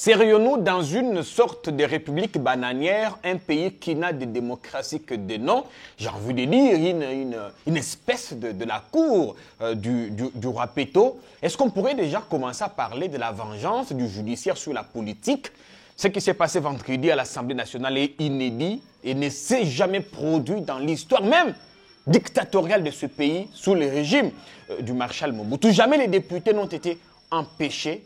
Serions-nous dans une sorte de république bananière, un pays qui n'a de démocratie que de nom? J'ai envie de dire une espèce de la cour du roi Péto. Est-ce qu'on pourrait déjà commencer à parler de la vengeance du judiciaire sur la politique? Ce qui s'est passé vendredi à l'Assemblée nationale est inédit et ne s'est jamais produit dans l'histoire même dictatoriale de ce pays sous le régime du maréchal Mobutu. Jamais les députés n'ont été empêchés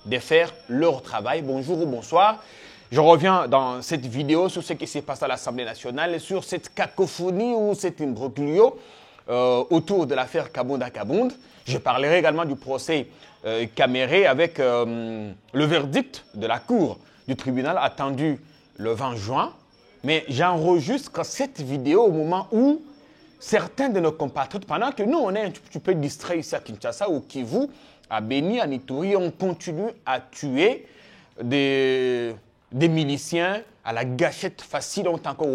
de faire leur travail. Bonjour ou bonsoir. Je reviens dans cette vidéo sur ce qui s'est passé à l'Assemblée nationale, sur cette cacophonie ou cet imbroglio autour de l'affaire Kabunda-Kabund. Je parlerai également du procès Caméré avec le verdict de la Cour du tribunal attendu le 20 juin. Mais j'enregistre cette vidéo au moment où certains de nos compatriotes, pendant que nous, on est un petit peu distraits ici à Kinshasa ou Kivu, à Beni, à Ituri, on continue à tuer des miliciens à la gâchette facile, ont encore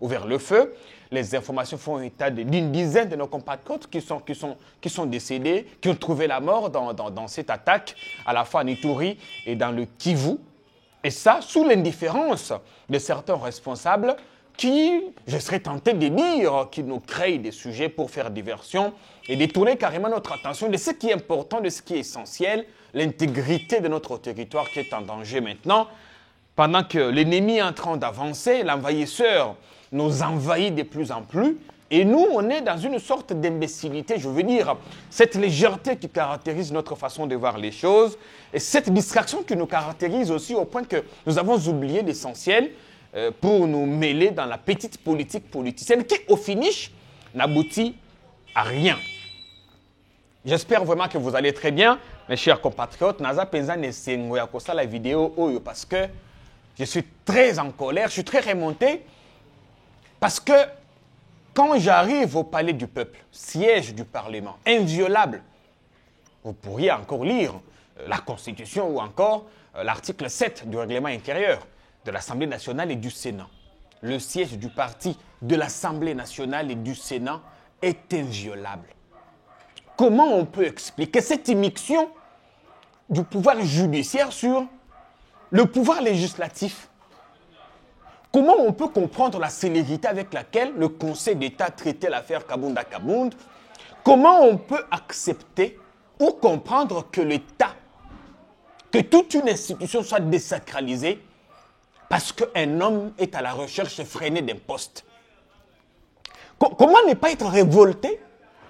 ouvert le feu. Les informations font état d'une dizaine de nos compatriotes qui sont décédés, qui ont trouvé la mort dans cette attaque, à la fois en Ituri et dans le Kivu. Et ça, sous l'indifférence de certains responsables qui, je serais tenté de dire, qui nous créent des sujets pour faire diversion et détourner carrément notre attention de ce qui est important, de ce qui est essentiel, l'intégrité de notre territoire qui est en danger maintenant. Pendant que l'ennemi est en train d'avancer, l'envahisseur nous envahit de plus en plus, et nous, on est dans une sorte d'imbécilité, je veux dire, cette légèreté qui caractérise notre façon de voir les choses, et cette distraction qui nous caractérise aussi au point que nous avons oublié l'essentiel pour nous mêler dans la petite politique politicienne qui, au finish, n'aboutit à rien. J'espère vraiment que vous allez très bien, mes chers compatriotes. Naza penza ne sengoya kosa la vidéo oyo parce que je suis très en colère, je suis très remonté parce que quand j'arrive au palais du peuple, siège du Parlement, inviolable, vous pourriez encore lire la Constitution ou encore l'article 7 du règlement intérieur de l'Assemblée nationale et du Sénat. Le siège du parti de l'Assemblée nationale et du Sénat est inviolable. Comment on peut expliquer cette immixtion du pouvoir judiciaire sur le pouvoir législatif? Comment on peut comprendre la célérité avec laquelle le Conseil d'État traitait l'affaire Kabunda-Kabund? Comment on peut accepter ou comprendre que l'État, que toute une institution soit désacralisée parce qu'un homme est à la recherche effrénée d'un poste? Comment ne pas être révolté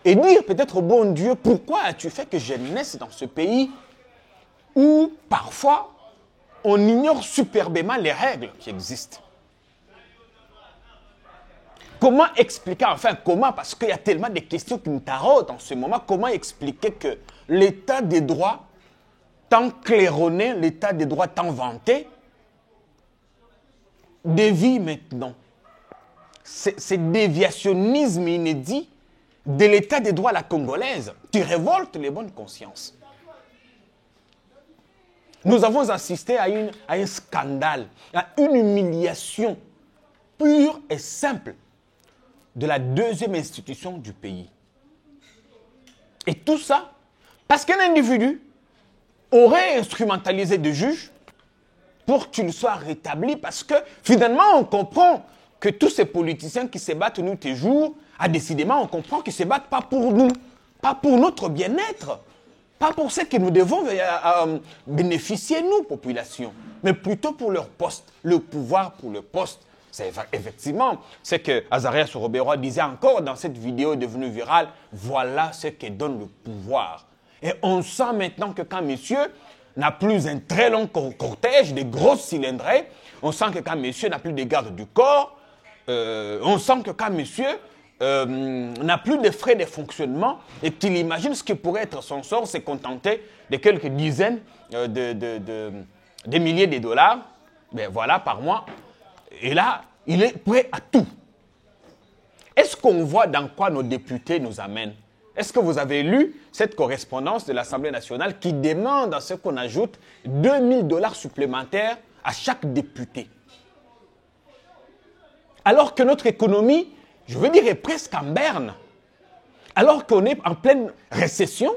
et dire peut-être au bon Dieu, pourquoi as-tu fait que je naisse dans ce pays où parfois on ignore superbement les règles qui existent? Comment expliquer, enfin comment, parce qu'il y a tellement de questions qui me taraudent en ce moment, comment expliquer que l'état des droits, tant claironné, l'état des droits tant vanté, dévie maintenant? C'est déviationnisme inédit de l'état des droits à la congolaise qui révolte les bonnes consciences. Nous avons assisté à un scandale, à une humiliation pure et simple de la deuxième institution du pays. Et tout ça parce qu'un individu aurait instrumentalisé des juges pour qu'il soit rétabli, parce que finalement on comprend que tous ces politiciens qui se battent nuit et jour, décidément on comprend qu'ils ne se battent pas pour nous, pas pour notre bien-être, pas pour ce que nous devons bénéficier, nous, population, mais plutôt pour leur poste, le pouvoir pour le poste. C'est effectivement ce que Azarias Robero disait encore dans cette vidéo devenue virale. Voilà ce qui donne le pouvoir. Et on sent maintenant que quand monsieur n'a plus un très long cortège, des grosses cylindrées, on sent que quand monsieur n'a plus de garde du corps, on sent que quand monsieur n'a plus de frais de fonctionnement et qu'il imagine ce qui pourrait être son sort, c'est contenter de quelques dizaines de milliers de dollars, ben voilà, par mois. Et là, il est prêt à tout. Est-ce qu'on voit dans quoi nos députés nous amènent? Est-ce que vous avez lu cette correspondance de l'Assemblée nationale qui demande à ce qu'on ajoute 2000 dollars supplémentaires à chaque député? Alors que notre économie, je veux dire, est presque en berne. Alors qu'on est en pleine récession,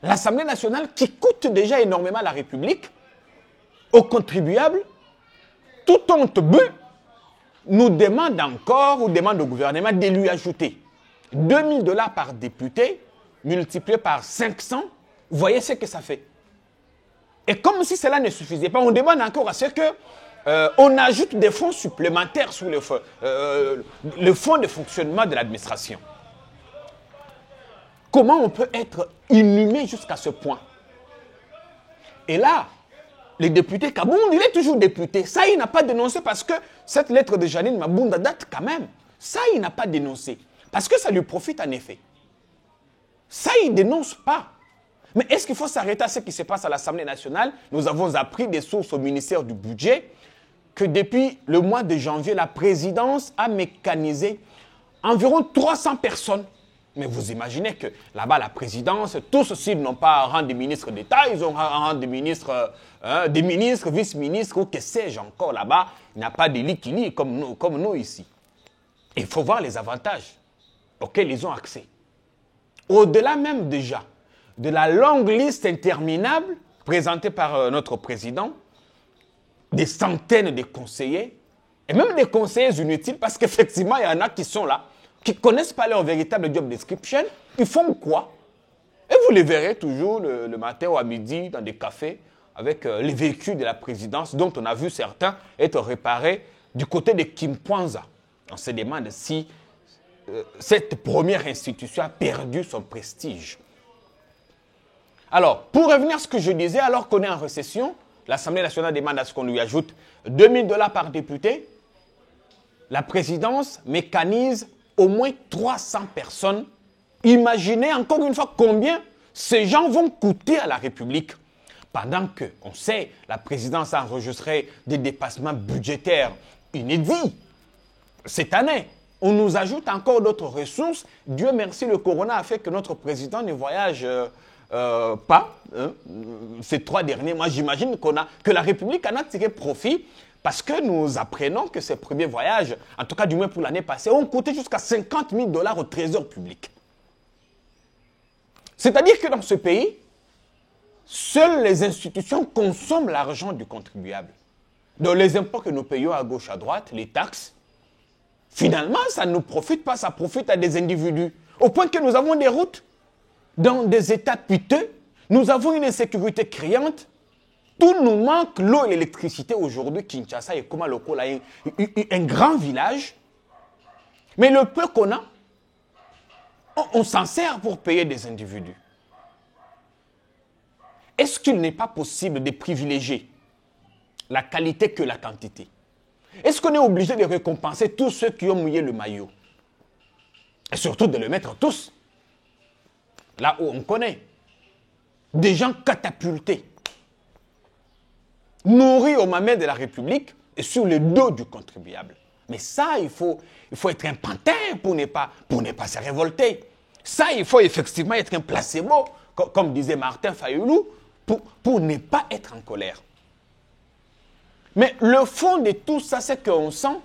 l'Assemblée nationale qui coûte déjà énormément à la République aux contribuables, tout honte but, nous demande encore, ou demande au gouvernement de lui ajouter 2 000 $ par député, multiplié par 500, vous voyez ce que ça fait. Et comme si cela ne suffisait pas, on demande encore à ce que on ajoute des fonds supplémentaires sur le fonds de fonctionnement de l'administration. Comment on peut être inhumé jusqu'à ce point? Et là, le député Kabound, il est toujours député. Ça, il n'a pas dénoncé parce que cette lettre de Janine Mabounda date quand même. Ça, il n'a pas dénoncé. Parce que ça lui profite en effet. Ça, il ne dénonce pas. Mais est-ce qu'il faut s'arrêter à ce qui se passe à l'Assemblée nationale? Nous avons appris des sources au ministère du Budget que depuis le mois de janvier, la présidence a mécanisé environ 300 personnes. Mais vous imaginez que là-bas, la présidence, tous, s'ils n'ont pas un rang de ministre d'État, ils ont un rang de ministre, des ministres, vice-ministres, ou que sais-je encore là-bas. Il n'y a pas de lit comme nous ici. Il faut voir les avantages auxquels ils ont accès. Au-delà même déjà de la longue liste interminable présentée par notre président, des centaines de conseillers, et même des conseillers inutiles, parce qu'effectivement, il y en a qui sont là, qui ne connaissent pas leur véritable job description, ils font quoi? Et vous les verrez toujours le matin ou à midi dans des cafés avec les véhicules de la présidence dont on a vu certains être réparés du côté de Kimpwanza. On se demande si cette première institution a perdu son prestige. Alors, pour revenir à ce que je disais, alors qu'on est en récession, l'Assemblée nationale demande à ce qu'on lui ajoute 2 000 $ par député. La présidence mécanise au moins 300 personnes. Imaginez encore une fois combien ces gens vont coûter à la République. Pendant que, on sait, la présidence a enregistré des dépassements budgétaires inédits cette année. On nous ajoute encore d'autres ressources. Dieu merci, le corona a fait que notre président ne voyage pas. Ces 3 derniers mois, j'imagine que la République en a tiré profit parce que nous apprenons que ces premiers voyages, en tout cas du moins pour l'année passée, ont coûté jusqu'à 50 000 $ au trésor public. C'est-à-dire que dans ce pays, seules les institutions consomment l'argent du contribuable. Donc les impôts que nous payons à gauche, à droite, les taxes, finalement, ça ne nous profite pas, ça profite à des individus. Au point que nous avons des routes dans des états piteux, nous avons une insécurité criante, tout nous manque, l'eau et l'électricité aujourd'hui. Kinshasa et Komaloko, là, un grand village. Mais le peu qu'on a, on s'en sert pour payer des individus. Est-ce qu'il n'est pas possible de privilégier la qualité que la quantité? Est-ce qu'on est obligé de récompenser tous ceux qui ont mouillé le maillot? Et surtout de le mettre tous là où on connaît. Des gens catapultés, nourris au mamet de la République et sur le dos du contribuable. Mais ça, il faut être un pantin pour ne pas se révolter. Ça, il faut effectivement être un placebo, comme disait Martin Fayoulou, pour ne pas être en colère. Mais le fond de tout ça, c'est qu'on sent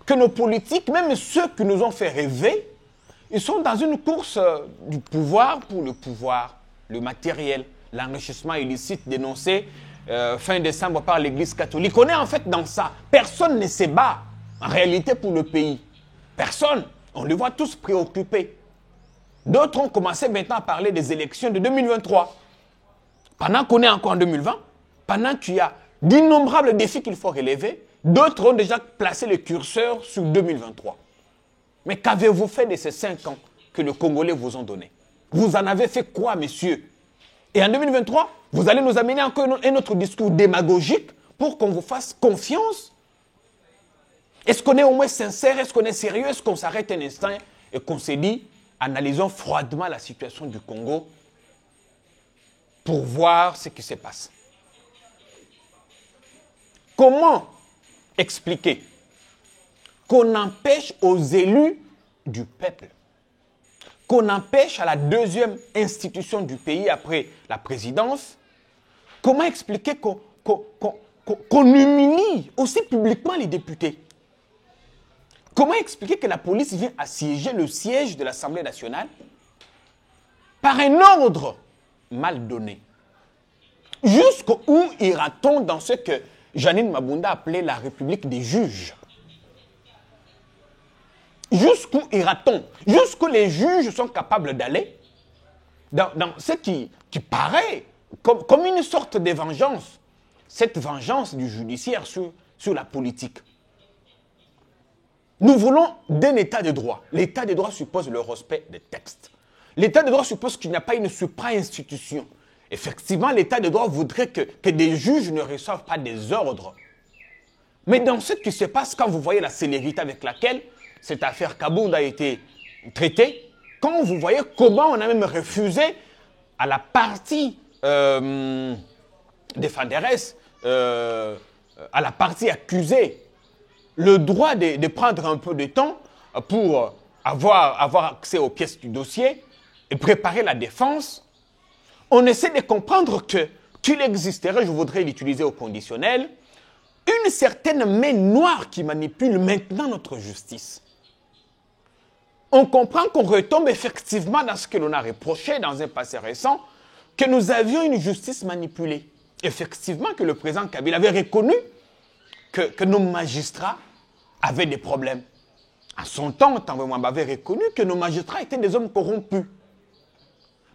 que nos politiques, même ceux qui nous ont fait rêver, ils sont dans une course du pouvoir pour le pouvoir, le matériel, l'enrichissement illicite dénoncé fin décembre par l'Église catholique. On est en fait dans ça. Personne ne se bat en réalité pour le pays. Personne. On les voit tous préoccupés. D'autres ont commencé maintenant à parler des élections de 2023. Pendant qu'on est encore en 2020, pendant qu'il y a d'innombrables défis qu'il faut relever, d'autres ont déjà placé le curseur sur 2023. Mais qu'avez-vous fait de ces 5 ans que les Congolais vous ont donnés? Vous en avez fait quoi, messieurs? Et en 2023, vous allez nous amener encore un autre discours démagogique pour qu'on vous fasse confiance? Est-ce qu'on est au moins sincère? Est-ce qu'on est sérieux? Est-ce qu'on s'arrête un instant et qu'on se dit, analysons froidement la situation du Congo pour voir ce qui se passe? Comment expliquer qu'on empêche aux élus du peuple, qu'on empêche à la deuxième institution du pays après la présidence, comment expliquer qu'on humilie aussi publiquement les députés? Comment expliquer que la police vient assiéger le siège de l'Assemblée nationale par un ordre mal donné? Jusqu'où ira-t-on dans ce que Janine Mabunda appelait la République des juges? Jusqu'où ira-t-on? Jusqu'où les juges sont capables d'aller dans ce qui paraît comme une sorte de vengeance. Cette vengeance du judiciaire sur la politique. Nous voulons d'un état de droit. L'état de droit suppose le respect des textes. L'état de droit suppose qu'il n'y a pas une supra-institution. Effectivement, l'état de droit voudrait que des juges ne reçoivent pas des ordres. Mais dans ce qui se passe, quand vous voyez la célérité avec laquelle cette affaire Kabound a été traitée, quand vous voyez comment on a même refusé à la partie défenderesse, à la partie accusée, le droit de prendre un peu de temps pour avoir accès aux pièces du dossier et préparer la défense, on essaie de comprendre qu'il existerait, je voudrais l'utiliser au conditionnel, une certaine main noire qui manipule maintenant notre justice. On comprend qu'on retombe effectivement dans ce que l'on a reproché dans un passé récent, que nous avions une justice manipulée. Effectivement, que le président Kabila avait reconnu que nos magistrats avaient des problèmes. À son temps, Tanguy Mwamba avait reconnu que nos magistrats étaient des hommes corrompus.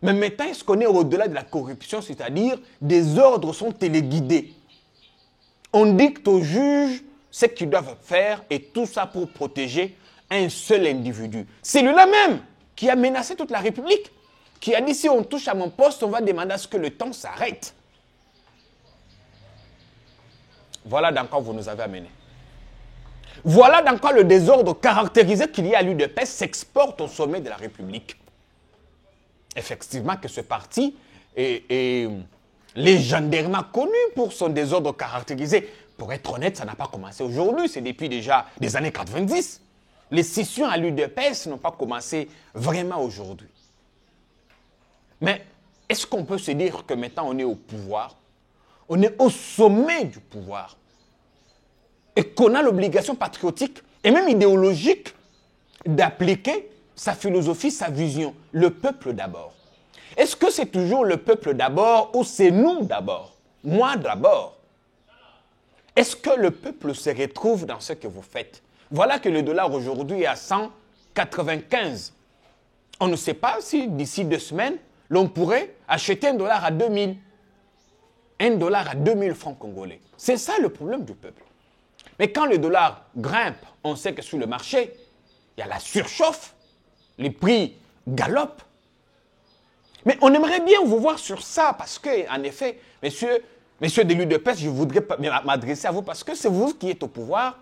Mais maintenant, est-ce qu'on est au-delà de la corruption, c'est-à-dire des ordres sont téléguidés. On dicte aux juges ce qu'ils doivent faire et tout ça pour protéger un seul individu. C'est lui-là même qui a menacé toute la République, qui a dit si on touche à mon poste, on va demander à ce que le temps s'arrête. Voilà dans quoi vous nous avez amenés. Voilà dans quoi le désordre caractérisé qu'il y a à l'UDPS s'exporte au sommet de la République. Effectivement que ce parti est légendairement connu pour son désordre caractérisé. Pour être honnête, ça n'a pas commencé aujourd'hui, c'est depuis déjà des années 90. Les scissions à l'UDPS n'ont pas commencé vraiment aujourd'hui. Mais est-ce qu'on peut se dire que maintenant on est au pouvoir? On est au sommet du pouvoir. Et qu'on a l'obligation patriotique et même idéologique d'appliquer sa philosophie, sa vision. Le peuple d'abord. Est-ce que c'est toujours le peuple d'abord ou c'est nous d'abord? Moi d'abord. Est-ce que le peuple se retrouve dans ce que vous faites? Voilà que le dollar aujourd'hui est à 195. On ne sait pas si d'ici 2 semaines, l'on pourrait acheter un dollar à 2000. Un dollar à 2000 francs congolais. C'est ça le problème du peuple. Mais quand le dollar grimpe, on sait que sur le marché, il y a la surchauffe, les prix galopent. Mais on aimerait bien vous voir sur ça parce que, en effet, messieurs de l'UDPS, je voudrais m'adresser à vous parce que c'est vous qui êtes au pouvoir.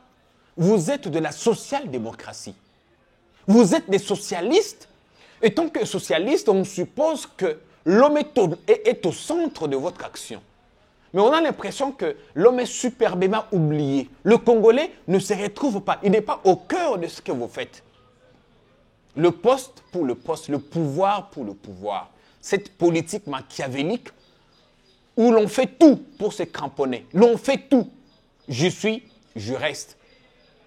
Vous êtes de la social-démocratie. Vous êtes des socialistes. Et tant que socialiste, on suppose que l'homme est au centre de votre action. Mais on a l'impression que l'homme est superbement oublié. Le Congolais ne se retrouve pas. Il n'est pas au cœur de ce que vous faites. Le poste pour le poste, le pouvoir pour le pouvoir. Cette politique machiavélique où l'on fait tout pour se cramponner. L'on fait tout. Je suis, je reste.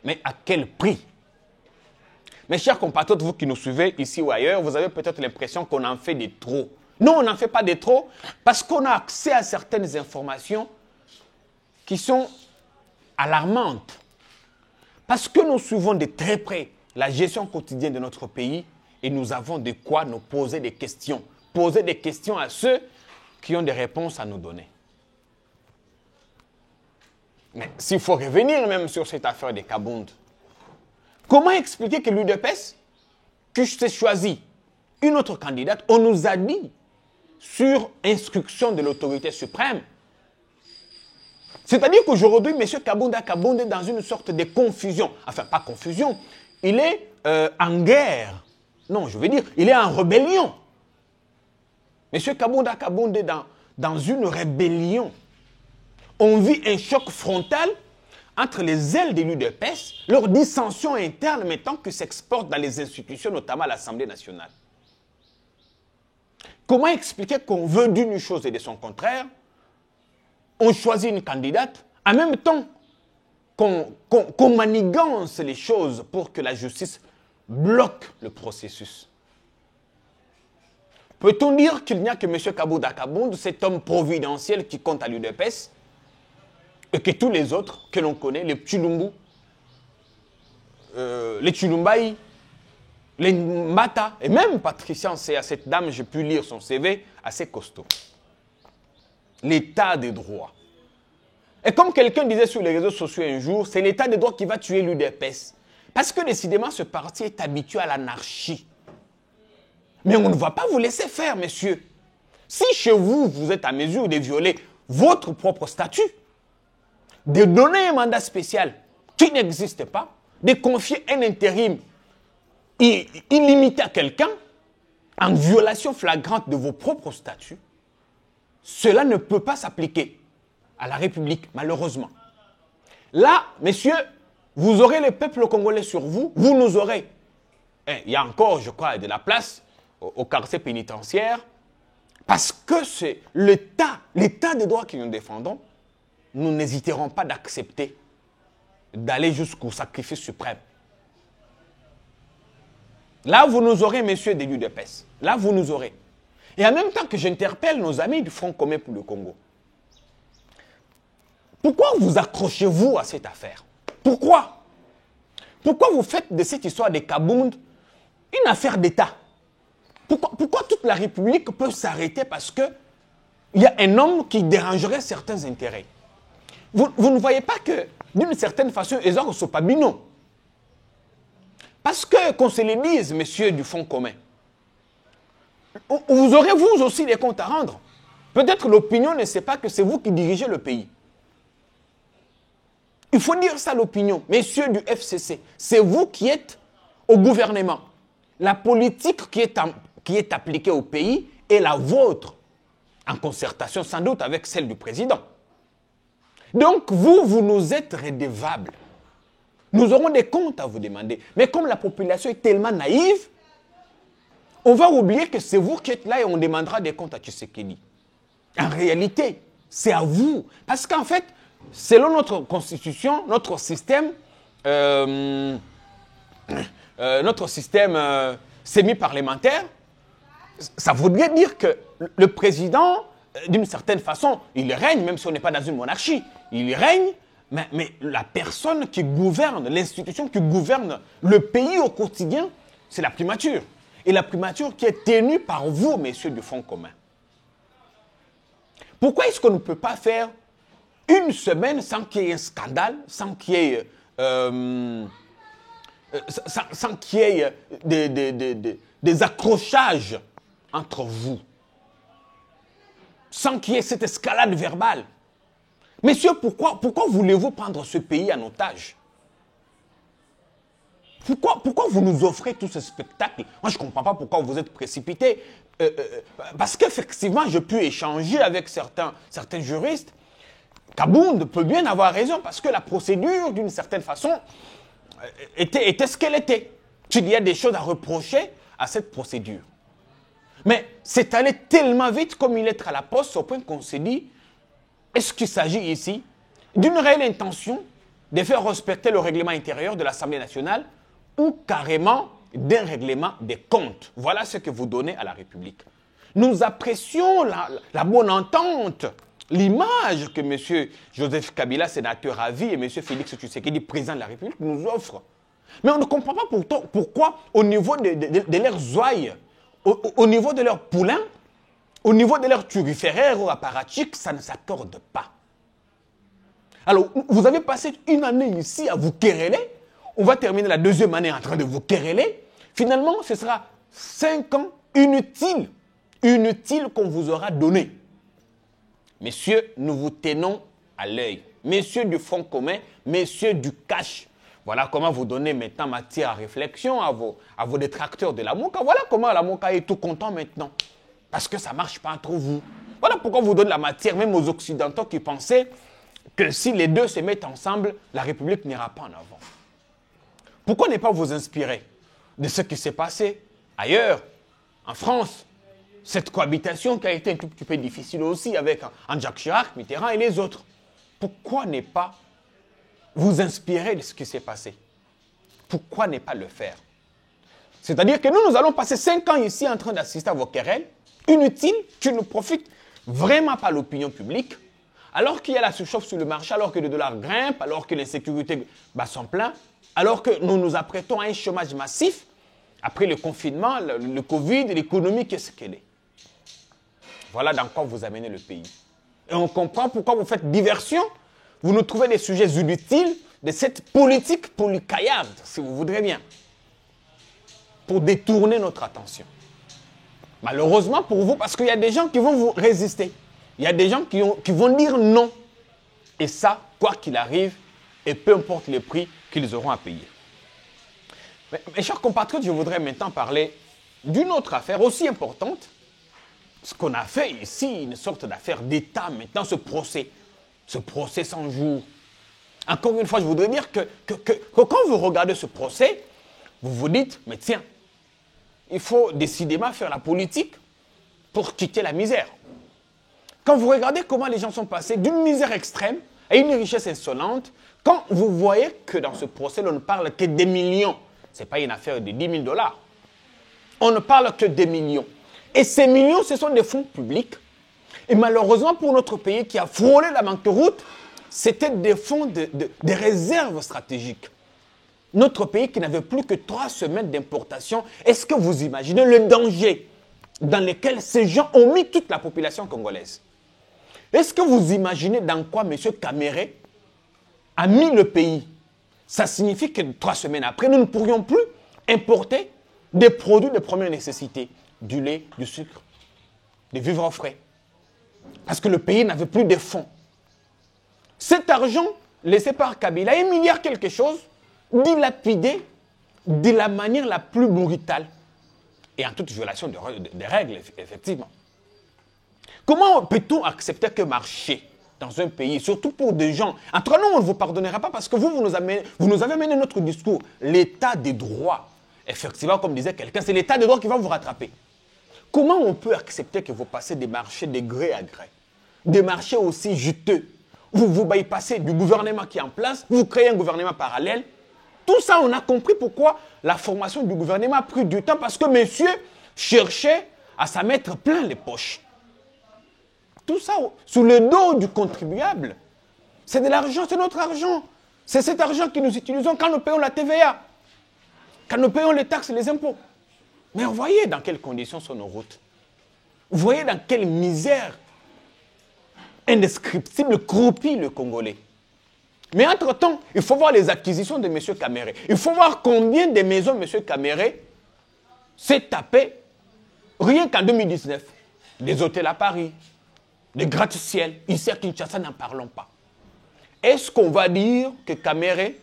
Mais à quel prix? Mes chers compatriotes, vous qui nous suivez ici ou ailleurs, vous avez peut-être l'impression qu'on en fait des trop. Non, on n'en fait pas de trop parce qu'on a accès à certaines informations qui sont alarmantes. Parce que nous suivons de très près la gestion quotidienne de notre pays et nous avons de quoi nous poser des questions. Poser des questions à ceux qui ont des réponses à nous donner. Mais s'il faut revenir même sur cette affaire de Kabound, comment expliquer que l'UDPS, que je t'ai choisi une autre candidate, on nous a dit sur instruction de l'autorité suprême. C'est-à-dire qu'aujourd'hui, M. Kabound est dans une sorte de confusion. Enfin, pas confusion. Il est en guerre. Non, je veux dire, il est en rébellion. M. Kabound est dans une rébellion. On vit un choc frontal entre les ailes de l'UDPS, leur dissension interne maintenant que s'exporte dans les institutions, notamment à l'Assemblée nationale. Comment expliquer qu'on veut d'une chose et de son contraire? On choisit une candidate, en même temps qu'on manigance les choses pour que la justice bloque le processus. Peut-on dire qu'il n'y a que M. Kabuda Kabound, cet homme providentiel qui compte à l'UDPS, et que tous les autres que l'on connaît, les Tshilumbu, les Tshilumbaï, les Mata, et même Patricia Nsea, cette dame, j'ai pu lire son CV, assez costaud. L'état des droits. Et comme quelqu'un disait sur les réseaux sociaux un jour, c'est l'état des droits qui va tuer l'UDPS. Parce que décidément, ce parti est habitué à l'anarchie. Mais on ne va pas vous laisser faire, messieurs. Si chez vous, vous êtes à mesure de violer votre propre statut, de donner un mandat spécial qui n'existe pas, de confier un intérim illimité à quelqu'un, en violation flagrante de vos propres statuts, cela ne peut pas s'appliquer à la République, malheureusement. Là, messieurs, vous aurez le peuple congolais sur vous, vous nous aurez. Il y a encore, je crois, de la place au quartier pénitentiaire, parce que c'est l'état des droits que nous défendons. Nous n'hésiterons pas d'accepter d'aller jusqu'au sacrifice suprême. Là, vous nous aurez, messieurs des l'UDPS. Là, vous nous aurez. Et en même temps que j'interpelle nos amis du Front commun pour le Congo, pourquoi vous accrochez-vous à cette affaire? Pourquoi? Pourquoi vous faites de cette histoire de Kabound une affaire d'État? Pourquoi toute la République peut s'arrêter parce qu'il y a un homme qui dérangerait certains intérêts? Vous ne voyez pas que, d'une certaine façon, ils ont ce pabino. Parce que, qu'on se le dise, messieurs du Fonds commun, vous aurez vous aussi des comptes à rendre. Peut-être l'opinion ne sait pas que c'est vous qui dirigez le pays. Il faut dire ça à l'opinion. Messieurs du FCC, c'est vous qui êtes au gouvernement. La politique qui est appliquée au pays est la vôtre, en concertation sans doute avec celle du président. Donc, vous nous êtes redevables. Nous aurons des comptes à vous demander. Mais comme la population est tellement naïve, on va oublier que c'est vous qui êtes là et on demandera des comptes à Tshisekedi. En réalité, c'est à vous. Parce qu'en fait, selon notre constitution, notre système semi-parlementaire, ça voudrait dire que le président, d'une certaine façon, il règne, même si on n'est pas dans une monarchie, il règne, mais la personne qui gouverne, l'institution qui gouverne le pays au quotidien, c'est la primature. Et la primature qui est tenue par vous, messieurs du Fonds commun. Pourquoi est-ce qu'on ne peut pas faire une semaine sans qu'il y ait un scandale, sans qu'il y ait, des accrochages entre vous, sans qu'il y ait cette escalade verbale? Messieurs, pourquoi voulez-vous prendre ce pays en otage? Pourquoi vous nous offrez tout ce spectacle? Moi, je ne comprends pas pourquoi vous êtes précipités. Parce qu'effectivement, j'ai pu échanger avec certains juristes. Kabound peut bien avoir raison parce que la procédure, d'une certaine façon, était ce qu'elle était. Il y a des choses à reprocher à cette procédure. Mais c'est allé tellement vite comme une lettre à la poste au point qu'on s'est dit, est-ce qu'il s'agit ici d'une réelle intention de faire respecter le règlement intérieur de l'Assemblée nationale ou carrément d'un règlement des comptes? Voilà ce que vous donnez à la République. Nous apprécions la bonne entente, l'image que M. Joseph Kabila, sénateur à vie, et M. Félix Tshisekedi, président de la République, nous offrent. Mais on ne comprend pas pourquoi, au niveau de leurs ouailles, au niveau de leurs poulains, au niveau de leurs turiféraires ou apparatchiks, ça ne s'accorde pas. Alors, vous avez passé une année ici à vous quereller. On va terminer la deuxième année en train de vous quereller. Finalement, ce sera 5 ans inutiles qu'on vous aura donné. Messieurs, nous vous tenons à l'œil. Messieurs du Fonds commun, messieurs du cash. Voilà comment vous donnez maintenant matière à réflexion à vos détracteurs de la MOCA. Voilà comment la MOCA est tout content maintenant. Parce que ça ne marche pas entre vous. Voilà pourquoi vous donnez la matière même aux Occidentaux qui pensaient que si les deux se mettent ensemble, la République n'ira pas en avant. Pourquoi ne pas vous inspirer de ce qui s'est passé ailleurs, en France? Cette cohabitation qui a été un tout petit peu difficile aussi avec Jacques Chirac, Mitterrand et les autres. Pourquoi ne pas vous inspirer de ce qui s'est passé? Pourquoi ne pas le faire? C'est-à-dire que nous allons passer 5 ans ici en train d'assister à vos querelles. inutile, qui ne profite vraiment pas à l'opinion publique, alors qu'il y a la surchauffe sur le marché, alors que le dollar grimpe, alors que l'insécurité bat son plein, alors que nous nous apprêtons à un chômage massif, après le confinement, le Covid, l'économie, qu'est-ce qu'elle est? Voilà dans quoi vous amenez le pays. Et on comprend pourquoi vous faites diversion. Vous nous trouvez des sujets inutiles de cette politique polycaillarde, si vous voudrez bien, pour détourner notre attention. Malheureusement pour vous, parce qu'il y a des gens qui vont vous résister. Il y a des gens qui vont dire non. Et ça, quoi qu'il arrive, et peu importe les prix qu'ils auront à payer. Mes chers compatriotes, je voudrais maintenant parler d'une autre affaire aussi importante. Ce qu'on a fait ici, une sorte d'affaire d'État maintenant, ce procès 100 jours. Encore une fois, je voudrais dire que quand vous regardez ce procès, vous vous dites, mais tiens, il faut décidément faire la politique pour quitter la misère. Quand vous regardez comment les gens sont passés d'une misère extrême à une richesse insolente, quand vous voyez que dans ce procès, on ne parle que des millions, ce n'est pas une affaire de 10 000 $. On ne parle que des millions. Et ces millions, ce sont des fonds publics. Et malheureusement pour notre pays qui a frôlé la banqueroute, c'était des fonds des réserves stratégiques. Notre pays qui n'avait plus que 3 semaines d'importation, est-ce que vous imaginez le danger dans lequel ces gens ont mis toute la population congolaise? Est-ce que vous imaginez dans quoi M. Caméré a mis le pays? Ça signifie que 3 semaines après, nous ne pourrions plus importer des produits de première nécessité, du lait, du sucre, des vivres frais. Parce que le pays n'avait plus de fonds. Cet argent laissé par Kabila, 1 milliard quelque chose, dilapidé de la manière la plus brutale et en toute violation des règles, effectivement. Comment peut-on accepter que marcher dans un pays, surtout pour des gens, entre nous, on ne vous pardonnera pas parce que vous nous avez amené notre discours, l'état des droits. Effectivement, comme disait quelqu'un, c'est l'état des droits qui va vous rattraper. Comment on peut accepter que vous passez des marchés de gré à gré, des marchés aussi juteux? Vous bypassez du gouvernement qui est en place, vous créez un gouvernement parallèle. Tout ça, on a compris pourquoi la formation du gouvernement a pris du temps, parce que monsieur cherchait à s'en mettre plein les poches. Tout ça sous le dos du contribuable. C'est de l'argent, c'est notre argent. C'est cet argent que nous utilisons quand nous payons la TVA, quand nous payons les taxes et les impôts. Mais vous voyez dans quelles conditions sont nos routes. Vous voyez dans quelle misère indescriptible croupit le Congolais. Mais entre-temps, il faut voir les acquisitions de M. Caméré. Il faut voir combien de maisons M. Caméré s'est tapé rien qu'en 2019. Des hôtels à Paris, des gratte-ciel. Ici à Kinshasa, n'en parlons pas. Est-ce qu'on va dire que Caméré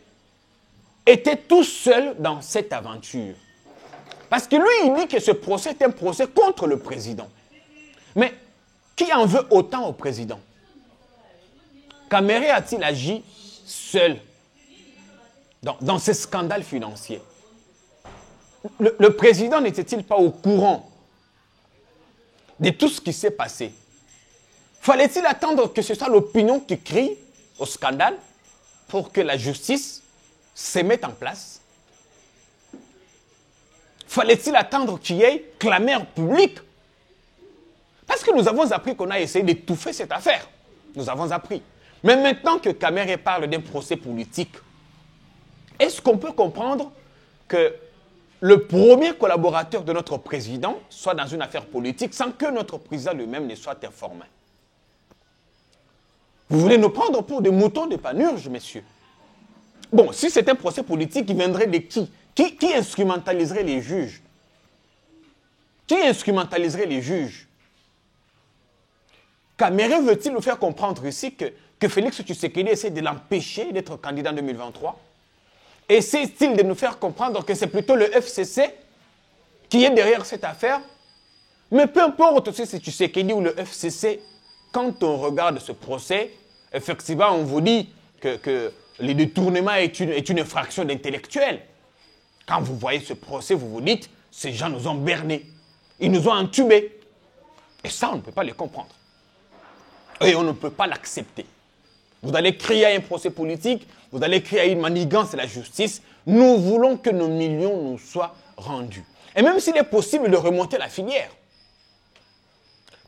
était tout seul dans cette aventure? Parce que lui, il dit que ce procès est un procès contre le président. Mais qui en veut autant au président? Caméré a-t-il agi seul dans ces scandales financiers? Le président n'était-il pas au courant de tout ce qui s'est passé? Fallait-il attendre que ce soit l'opinion qui crie au scandale pour que la justice se mette en place? Fallait-il attendre qu'il y ait clameur publique? Parce que nous avons appris qu'on a essayé d'étouffer cette affaire. Nous avons appris. Mais maintenant que Caméré parle d'un procès politique, est-ce qu'on peut comprendre que le premier collaborateur de notre président soit dans une affaire politique sans que notre président lui-même ne soit informé? Vous voulez nous prendre pour des moutons de panurge, messieurs? Bon, si c'est un procès politique, il viendrait de qui? Qui instrumentaliserait les juges? Qui instrumentaliserait les juges? Caméré veut-il nous faire comprendre ici que Félix Tshisekedi essaie de l'empêcher d'être candidat en 2023? Essaie-t-il de nous faire comprendre que c'est plutôt le FCC qui est derrière cette affaire? Mais peu importe si c'est Tshisekedi ou le FCC, quand on regarde ce procès, effectivement, on vous dit que le détournement est une infraction d'intellectuel. Quand vous voyez ce procès, vous vous dites, ces gens nous ont bernés, ils nous ont entubés. Et ça, on ne peut pas les comprendre. Et on ne peut pas l'accepter. Vous allez crier à un procès politique, vous allez crier à une manigance de la justice. Nous voulons que nos millions nous soient rendus. Et même s'il est possible de remonter la filière,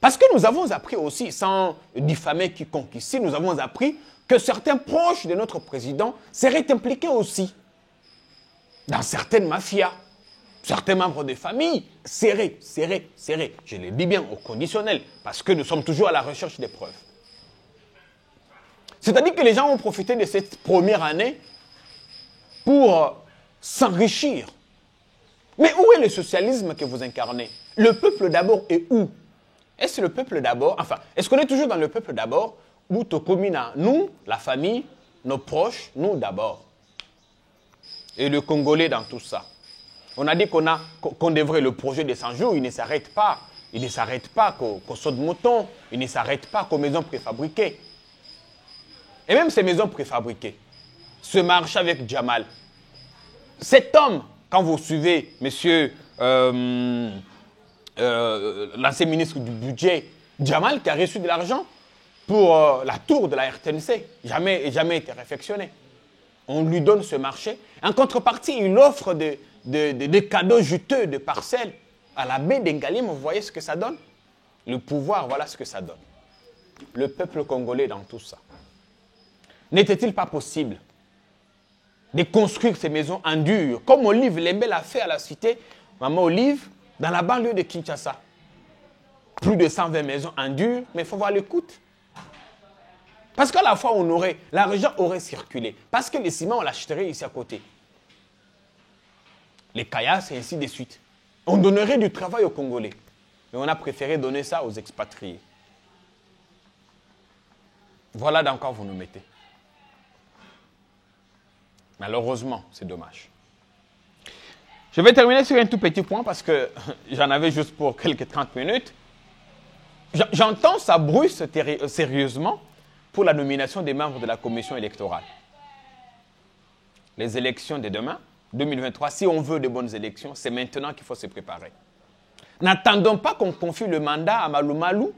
Parce que nous avons appris aussi, sans diffamer quiconque ici, nous avons appris que certains proches de notre président seraient impliqués aussi dans certaines mafias. Certains membres de famille seraient. Je le dis bien au conditionnel, parce que nous sommes toujours à la recherche des preuves. C'est-à-dire que les gens ont profité de cette première année pour s'enrichir. Mais où est le socialisme que vous incarnez? Le peuple d'abord est où? Est-ce le peuple d'abord? Enfin, est-ce qu'on est toujours dans le peuple d'abord ou Tokomina, nous, la famille, nos proches, nous d'abord? Et le Congolais dans tout ça. On a dit qu'on devrait, le projet des 100 jours, il ne s'arrête pas. Il ne s'arrête pas qu'au saut de mouton. Il ne s'arrête pas qu'aux maisons préfabriquées. Et même ces maisons préfabriquées, ce marché avec Djamal. Cet homme, quand vous suivez, monsieur l'ancien ministre du budget, Djamal, qui a reçu de l'argent pour la tour de la RTNC, jamais été réfectionné. On lui donne ce marché. En contrepartie, il offre des cadeaux juteux de parcelles à la baie d'Engalim. Vous voyez ce que ça donne? Le pouvoir, voilà ce que ça donne. Le peuple congolais dans tout ça. N'était-il pas possible de construire ces maisons en dur, comme Olive Lembe l'a fait à la cité Maman Olive, dans la banlieue de Kinshasa? Plus de 120 maisons en dur, mais il faut voir le coût. Parce qu'à la fois, l'argent aurait circulé. Parce que les ciments, on l'achèterait ici à côté. Les caillasses et ainsi de suite. On donnerait du travail aux Congolais. Mais on a préféré donner ça aux expatriés. Voilà dans quoi vous nous mettez. Malheureusement, c'est dommage. Je vais terminer sur un tout petit point parce que j'en avais juste pour quelques 30 minutes. J'entends ça bruisse sérieusement pour la nomination des membres de la commission électorale. Les élections de demain, 2023, si on veut de bonnes élections, c'est maintenant qu'il faut se préparer. N'attendons pas qu'on confie le mandat à Malou Malou,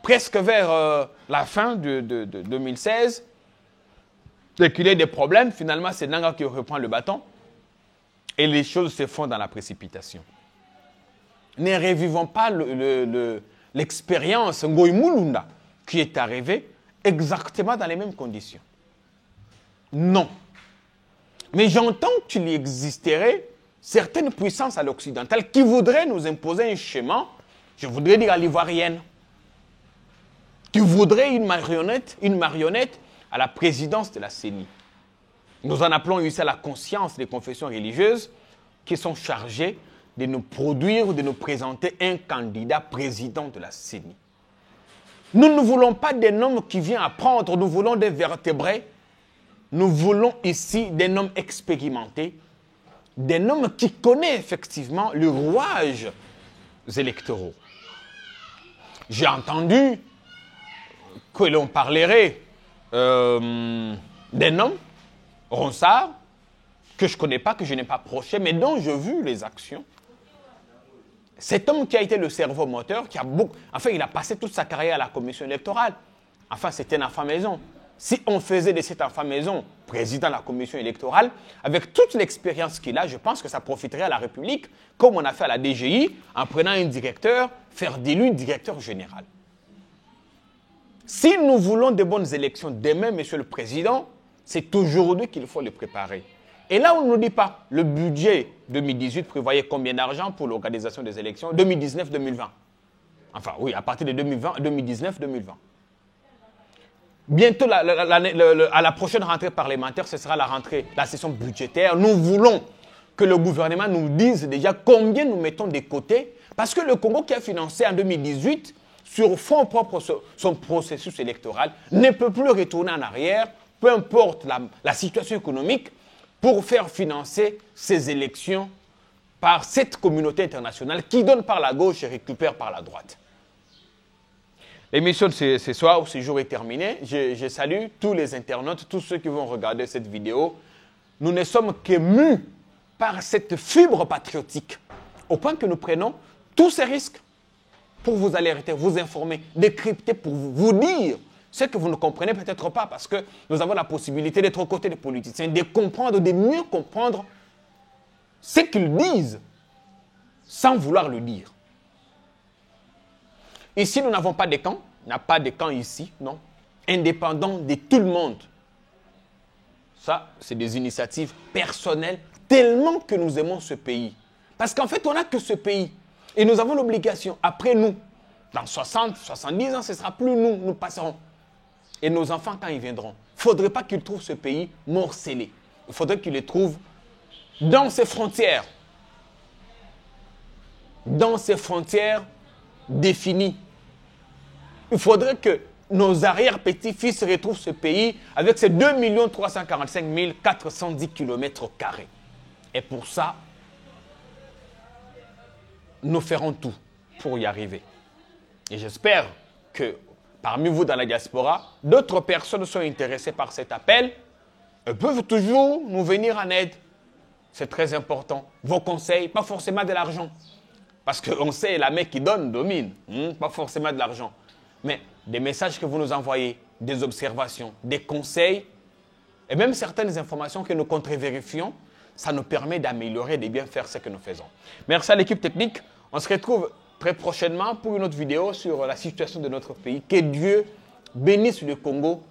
presque vers la fin de 2016, et qu'il y ait des problèmes. Finalement, c'est Nanga qui reprend le bâton, et les choses se font dans la précipitation. Ne revivons pas l'expérience Ngoï Mulunda qui est arrivée exactement dans les mêmes conditions. Non. Mais j'entends qu'il existerait certaines puissances à l'occidental qui voudraient nous imposer un schéma, je voudrais dire à l'ivoirienne, qui voudraient une marionnette à la présidence de la CENI. Nous en appelons ici à la conscience des confessions religieuses qui sont chargées de nous produire, de nous présenter un candidat président de la CENI. Nous ne voulons pas d'un homme qui vient apprendre, nous voulons des vertébrés. Nous voulons ici des hommes expérimentés, des hommes qui connaissent effectivement le rouage électoraux. J'ai entendu que l'on parlerait d'un homme, Ronsard, que je ne connais pas, que je n'ai pas approché, mais dont j'ai vu les actions. Cet homme qui a été le cerveau moteur, qui a il a passé toute sa carrière à la commission électorale. Enfin, c'était un enfant maison. Si on faisait de cet enfant maison président de la commission électorale, avec toute l'expérience qu'il a, je pense que ça profiterait à la République, comme on a fait à la DGI, en prenant un directeur, faire de lui directeur général. Si nous voulons de bonnes élections demain, Monsieur le Président, c'est aujourd'hui qu'il faut les préparer. Et là, on ne nous dit pas, le budget 2018 prévoyait combien d'argent pour l'organisation des élections 2019-2020. Enfin, oui, à partir de 2019-2020. Bientôt, à la prochaine rentrée parlementaire, ce sera la session budgétaire. Nous voulons que le gouvernement nous dise déjà combien nous mettons de côté. Parce que le Congo qui a financé en 2018, sur fonds propres, son processus électoral, ne peut plus retourner en arrière, peu importe la situation économique, pour faire financer ces élections par cette communauté internationale qui donne par la gauche et récupère par la droite. L'émission de ce soir, ce jour est terminée. Je salue tous les internautes, tous ceux qui vont regarder cette vidéo. Nous ne sommes qu'émus par cette fibre patriotique, au point que nous prenons tous ces risques pour vous alerter, vous informer, décrypter pour vous dire ce que vous ne comprenez peut-être pas, parce que nous avons la possibilité d'être aux côtés des politiciens, de comprendre, de mieux comprendre ce qu'ils disent sans vouloir le dire. Ici, nous n'avons pas de camp. Il n'y a pas de camp ici, non. Indépendant de tout le monde. Ça, c'est des initiatives personnelles tellement que nous aimons ce pays. Parce qu'en fait, on n'a que ce pays. Et nous avons l'obligation, après nous, dans 60, 70 ans, ce ne sera plus nous, nous passerons. Et nos enfants, quand ils viendront, il ne faudrait pas qu'ils trouvent ce pays morcelé. Il faudrait qu'ils le trouvent dans ses frontières. Dans ses frontières définies. Il faudrait que nos arrière-petits-fils retrouvent ce pays avec ses 2 345 410 km². Et pour ça, nous ferons tout pour y arriver. Et j'espère que parmi vous dans la diaspora, d'autres personnes sont intéressées par cet appel et peuvent toujours nous venir en aide. C'est très important. Vos conseils, pas forcément de l'argent. Parce qu'on sait, la main qui donne domine. Pas forcément de l'argent. Mais des messages que vous nous envoyez, des observations, des conseils, et même certaines informations que nous contre-vérifions, ça nous permet d'améliorer, de bien faire ce que nous faisons. Merci à l'équipe technique. On se retrouve très prochainement pour une autre vidéo sur la situation de notre pays. Que Dieu bénisse le Congo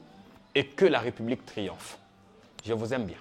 et que la République triomphe. Je vous aime bien.